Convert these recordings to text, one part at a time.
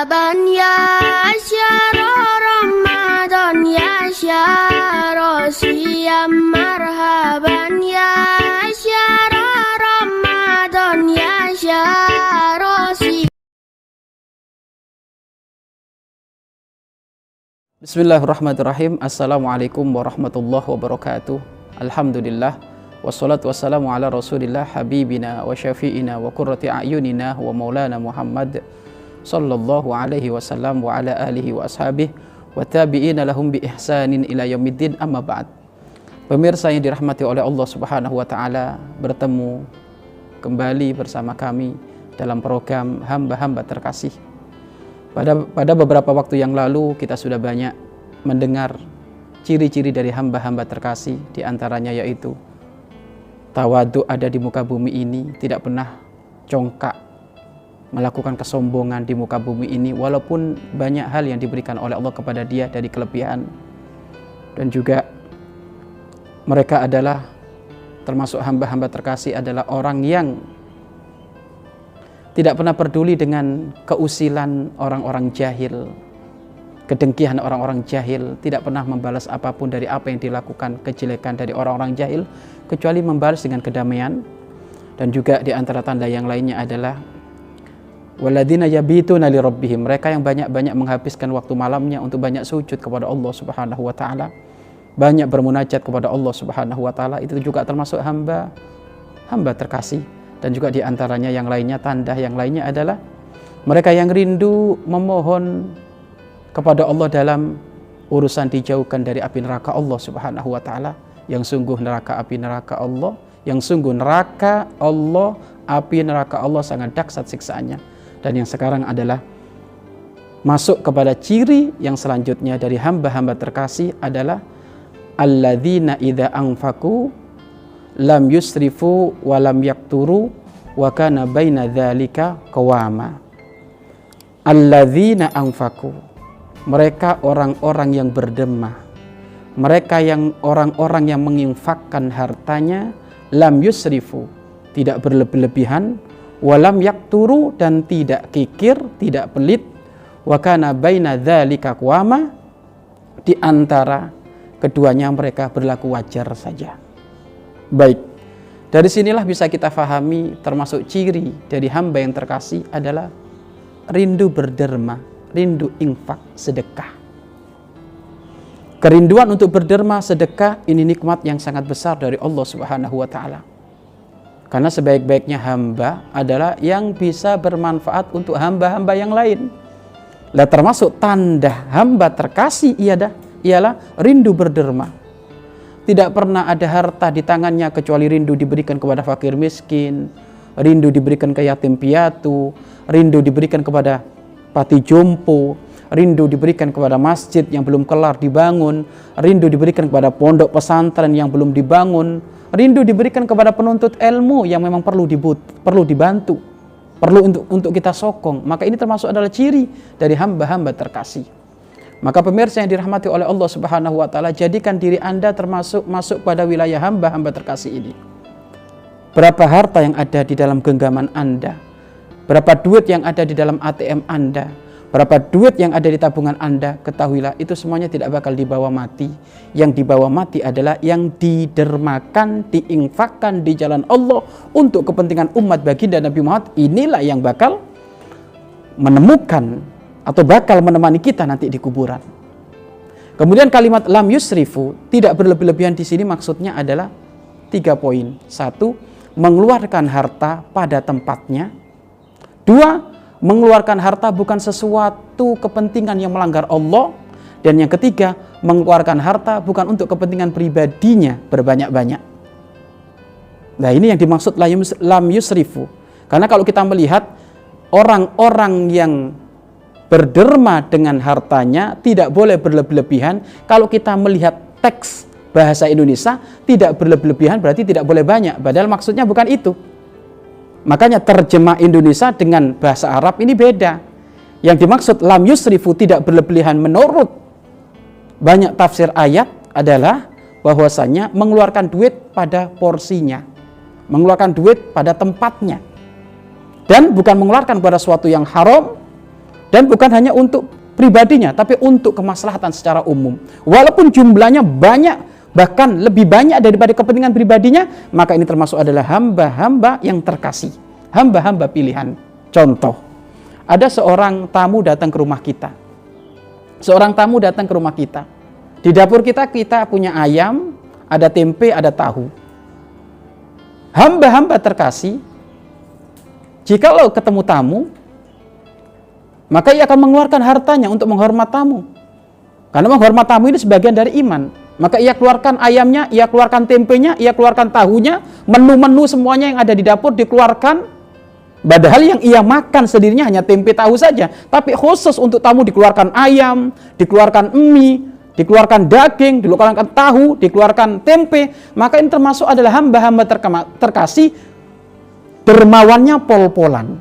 مرحبا يا شهر رمضان يا شهر صيام مرحبا يا شهر رمضان يا شهر صيام. Bismillahirrahmanirrahim. Assalamualaikum warahmatullahi wabarakatuh. Alhamdulillah. Wassalatu wassalamu ala rasulillah habibina wa syafi'ina wa qurrati a'yunina wa maulana Muhammad sallallahu alaihi wasallam wa ala alihi wa ashabihi wa tabi'ina lahum bi ihsanin ila yaumiddin, amma ba'd. Pemirsa yang dirahmati oleh Allah Subhanahu wa taala, bertemu kembali bersama kami dalam program Hamba-Hamba Terkasih. Pada beberapa waktu yang lalu kita sudah banyak mendengar ciri-ciri dari hamba-hamba terkasih, di antaranya yaitu tawadu ada di muka bumi ini, tidak pernah congkak melakukan kesombongan di muka bumi ini walaupun banyak hal yang diberikan oleh Allah kepada dia dari kelebihan. Dan juga mereka adalah termasuk hamba-hamba terkasih adalah orang yang tidak pernah peduli dengan keusilan orang-orang jahil, kedengkian orang-orang jahil, tidak pernah membalas apapun dari apa yang dilakukan kejelekan dari orang-orang jahil, kecuali membalas dengan kedamaian. Dan juga di antara tanda yang lainnya adalah walladzina yabituna li rabbihim, mereka yang banyak-banyak menghabiskan waktu malamnya untuk banyak sujud kepada Allah Subhanahu wa taala, banyak bermunajat kepada Allah Subhanahu wa taala. Itu juga termasuk hamba terkasih. Dan juga di antaranya yang lainnya, tanda yang lainnya adalah mereka yang rindu memohon kepada Allah dalam urusan dijauhkan dari api neraka Allah Subhanahu wa taala. Yang sungguh neraka api neraka Allah, yang sungguh neraka Allah, api neraka Allah sangat dahsyat siksaannya. Dan yang sekarang adalah masuk kepada ciri yang selanjutnya dari hamba-hamba terkasih adalah alladzina idza anfaqu lam yusrifu wa lam yakturu wa kana baina dzalika qawama. Alladzina anfaqu, mereka orang-orang yang berderma, mereka yang orang-orang yang menginfakkan hartanya, lam yusrifu, tidak berlebih-lebihan, wa lam yakturu, dan tidak kikir, tidak pelit, wa kana baina dzalika qawama, di antara keduanya mereka berlaku wajar saja. Baik, dari sinilah bisa kita fahami termasuk ciri dari hamba yang terkasih adalah rindu berderma, rindu infak, sedekah. Kerinduan untuk berderma, sedekah, ini nikmat yang sangat besar dari Allah Subhanahu wa taala. Karena sebaik-baiknya hamba adalah yang bisa bermanfaat untuk hamba-hamba yang lain. Lah termasuk tanda hamba terkasih ialah rindu berderma. Tidak pernah ada harta di tangannya kecuali rindu diberikan kepada fakir miskin, rindu diberikan ke yatim piatu, rindu diberikan kepada pati jompo, rindu diberikan kepada masjid yang belum kelar dibangun, rindu diberikan kepada pondok pesantren yang belum dibangun, rindu diberikan kepada penuntut ilmu yang memang perlu dibantu, perlu untuk kita sokong. Maka ini termasuk adalah ciri dari hamba-hamba terkasih. Maka pemirsa yang dirahmati oleh Allah Subhanahu wa taala, jadikan diri Anda masuk pada wilayah hamba-hamba terkasih ini. Berapa harta yang ada di dalam genggaman Anda? Berapa duit yang ada di dalam ATM Anda? Berapa duit yang ada di tabungan Anda? Ketahuilah itu semuanya tidak bakal dibawa mati. Yang dibawa mati adalah yang didermakan, diinfakkan di jalan Allah untuk kepentingan umat baginda Nabi Muhammad. Inilah yang bakal menemukan atau bakal menemani kita nanti di kuburan. Kemudian kalimat lam yusrifu, tidak berlebih-lebihan, di sini maksudnya adalah 3 poin. 1, mengeluarkan harta pada tempatnya. 2, mengeluarkan harta bukan sesuatu kepentingan yang melanggar Allah. Dan yang ketiga, mengeluarkan harta bukan untuk kepentingan pribadinya berbanyak-banyak. Nah, ini yang dimaksud lam yusrifu. Karena kalau kita melihat orang-orang yang berderma dengan hartanya tidak boleh berlebih-lebihan. Kalau kita melihat teks bahasa Indonesia, tidak berlebih-lebihan berarti tidak boleh banyak. Padahal maksudnya bukan itu. Makanya terjemah Indonesia dengan bahasa Arab ini beda. Yang dimaksud lam yusrifu, tidak berlebihan, menurut banyak tafsir ayat adalah bahwasanya mengeluarkan duit pada porsinya, mengeluarkan duit pada tempatnya, dan bukan mengeluarkan pada sesuatu yang haram, Dan bukan hanya untuk pribadinya, tapi untuk kemaslahatan secara umum. Walaupun jumlahnya banyak, bahkan lebih banyak daripada kepentingan pribadinya, maka ini termasuk adalah hamba-hamba yang terkasih, hamba-hamba pilihan. Contoh, ada seorang tamu datang ke rumah kita. Seorang tamu datang ke rumah kita. Di dapur kita punya ayam, ada tempe, ada tahu. Hamba-hamba terkasih, jikalau ketemu tamu, maka ia akan mengeluarkan hartanya untuk menghormat tamu. Karena menghormat tamu ini sebagian dari iman. Maka ia keluarkan ayamnya, ia keluarkan tempenya, ia keluarkan tahunya, menu-menu semuanya yang ada di dapur dikeluarkan. Padahal yang ia makan sendirinya hanya tempe tahu saja. Tapi khusus untuk tamu dikeluarkan ayam, dikeluarkan mie, dikeluarkan daging, dikeluarkan tahu, dikeluarkan tempe. Maka ini termasuk adalah hamba-hamba terkasih, dermawannya pol-polan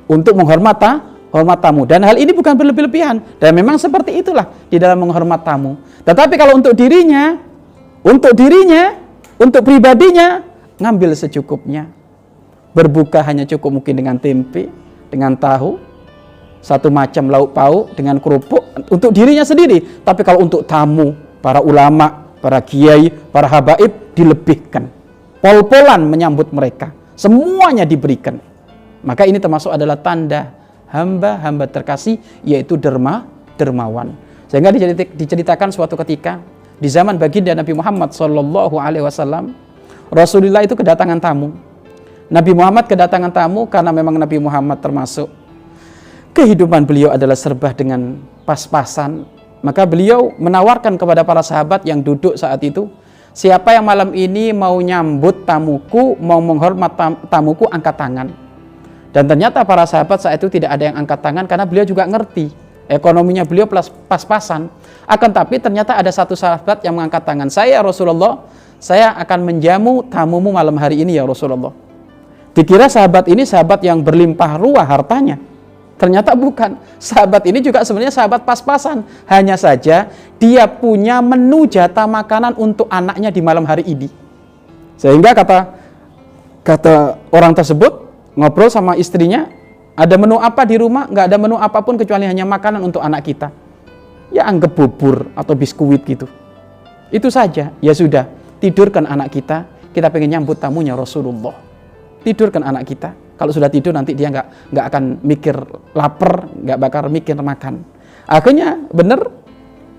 untuk menghormat tamu. Dan hal ini bukan berlebih-lebihan. Dan memang seperti itulah di dalam menghormat tamu. Tetapi kalau untuk dirinya, untuk pribadinya, ngambil secukupnya. Berbuka hanya cukup mungkin dengan tempe, dengan tahu, satu macam lauk pauk, dengan kerupuk, untuk dirinya sendiri. Tapi kalau untuk tamu, para ulama, para kiai, para habaib, dilebihkan. Pol-polan menyambut mereka. Semuanya diberikan. Maka ini termasuk adalah tanda hamba-hamba terkasih, yaitu dermawan. Sehingga diceritakan suatu ketika di zaman baginda Nabi Muhammad SAW, Rasulullah itu kedatangan tamu. Nabi Muhammad kedatangan tamu karena memang Nabi Muhammad termasuk kehidupan beliau adalah serba dengan pas-pasan. Maka beliau menawarkan kepada para sahabat yang duduk saat itu, siapa yang malam ini mau nyambut tamuku, mau menghormat tamuku, angkat tangan. Dan ternyata para sahabat saat itu tidak ada yang angkat tangan karena beliau juga ngerti ekonominya beliau pas-pasan. Akan tapi ternyata ada satu sahabat yang mengangkat tangan, saya Rasulullah, saya akan menjamu tamumu malam hari ini ya Rasulullah. Dikira sahabat ini sahabat yang berlimpah ruah hartanya. Ternyata bukan. Sahabat ini juga sebenarnya sahabat pas-pasan. Hanya saja dia punya menu jatah makanan untuk anaknya di malam hari ini. Sehingga kata orang tersebut, ngobrol sama istrinya, ada menu apa di rumah? Nggak ada menu apapun kecuali hanya makanan untuk anak kita. Ya anggap bubur atau biskuit gitu. Itu saja. Ya sudah, tidurkan anak kita pengen nyambut tamunya Rasulullah. Tidurkan anak kita. Kalau sudah tidur nanti dia nggak akan mikir lapar, nggak bakal mikir makan. Akhirnya benar,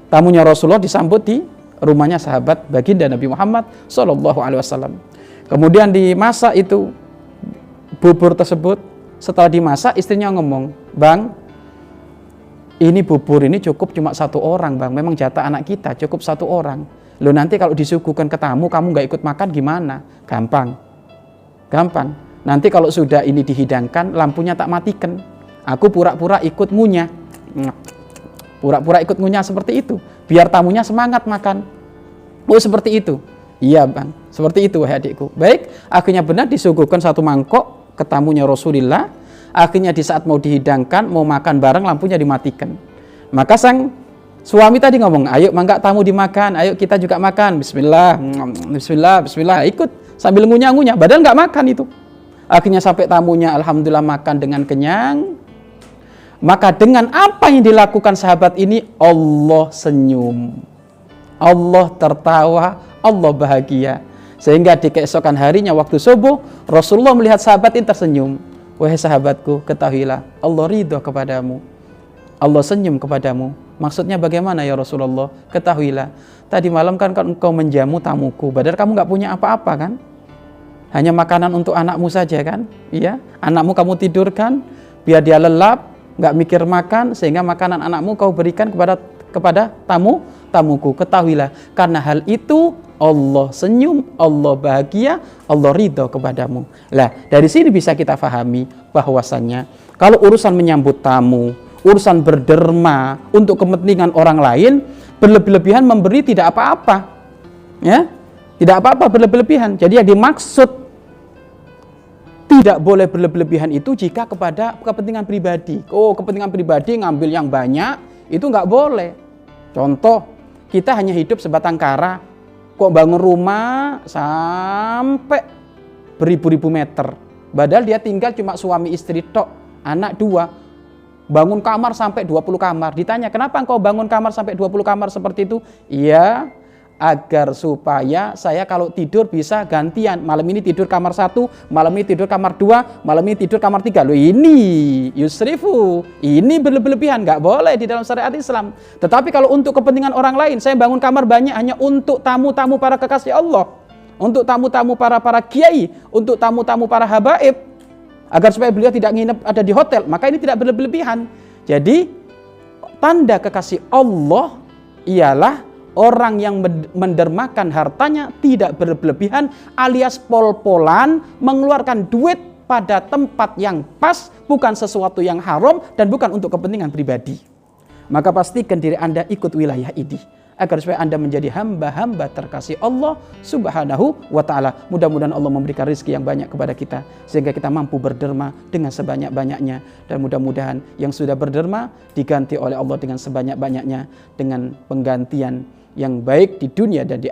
tamunya Rasulullah disambut di rumahnya sahabat baginda Nabi Muhammad SAW. Kemudian dimasak itu bubur tersebut. Setelah dimasak, istrinya ngomong, "Bang, ini bubur ini cukup cuma satu orang, Bang. Memang jatah anak kita cukup satu orang. Loh nanti kalau disuguhkan ke tamu, kamu nggak ikut makan gimana?" Gampang. Nanti kalau sudah ini dihidangkan, lampunya tak matikan. Aku pura-pura ikut ngunyah. Pura-pura ikut ngunyah seperti itu. Biar tamunya semangat makan. Oh seperti itu. Iya Bang, seperti itu wahai adikku. Baik, akhirnya benar disuguhkan satu mangkok ke tamunya Rasulullah. Akhirnya di saat mau dihidangkan, mau makan bareng, lampunya dimatikan. Maka sang suami tadi ngomong, ayo mangga tamu dimakan, ayo kita juga makan. Bismillah, bismillah, ikut. Sambil ngunyah-ngunyah, padahal nggak makan itu. Akhirnya sampai tamunya alhamdulillah makan dengan kenyang. Maka dengan apa yang dilakukan sahabat ini, Allah senyum, Allah tertawa, Allah bahagia. Sehingga di keesokan harinya waktu subuh, Rasulullah melihat sahabat ini tersenyum. Wahai sahabatku, ketahuilah Allah ridho kepadamu, Allah senyum kepadamu. Maksudnya bagaimana ya Rasulullah? Ketahuilah, tadi malam kan engkau menjamu tamuku, padahal kamu nggak punya apa-apa kan? Hanya makanan untuk anakmu saja kan? Iya, anakmu kamu tidurkan, biar dia lelap, nggak mikir makan, sehingga makanan anakmu kau berikan kepada tamuku. Ketahuilah, karena hal itu Allah senyum, Allah bahagia, Allah ridho kepadamu. Lah, dari sini bisa kita fahami bahwasannya kalau urusan menyambut tamu, urusan berderma untuk kepentingan orang lain, berlebih-lebihan memberi tidak apa-apa. Ya, tidak apa-apa berlebih-lebihan. Jadi yang dimaksud tidak boleh berlebih-lebihan itu jika kepada kepentingan pribadi. Oh, kepentingan pribadi ngambil yang banyak, itu nggak boleh. Contoh, kita hanya hidup sebatang kara, kok bangun rumah sampai beribu-ribu meter. Padahal dia tinggal cuma suami istri tok, anak 2. bangun kamar sampai 20 kamar. Ditanya, kenapa engkau bangun kamar sampai 20 kamar seperti itu? Iya, agar supaya saya kalau tidur bisa gantian. Malam ini tidur kamar 1, malam ini tidur kamar 2, malam ini tidur kamar 3. Loh, ini yusrifu, ini berlebihan, nggak boleh di dalam syariat Islam. Tetapi kalau untuk kepentingan orang lain, saya bangun kamar banyak hanya untuk tamu-tamu para kekasih Allah, untuk tamu-tamu para kiai, untuk tamu-tamu para habaib, agar supaya beliau tidak nginep ada di hotel, maka ini tidak berlebihan. Jadi tanda kekasih Allah ialah orang yang mendermakan hartanya tidak berlebihan, alias pol-polan, mengeluarkan duit pada tempat yang pas, bukan sesuatu yang haram dan bukan untuk kepentingan pribadi. Maka pastikan diri Anda ikut wilayah ini, agar supaya Anda menjadi hamba-hamba terkasih Allah Subhanahu wa ta'ala. Mudah-mudahan Allah memberikan rezeki yang banyak kepada kita, sehingga kita mampu berderma dengan sebanyak-banyaknya. Dan mudah-mudahan yang sudah berderma diganti oleh Allah dengan sebanyak-banyaknya, dengan penggantian yang baik di dunia dan di akhirat.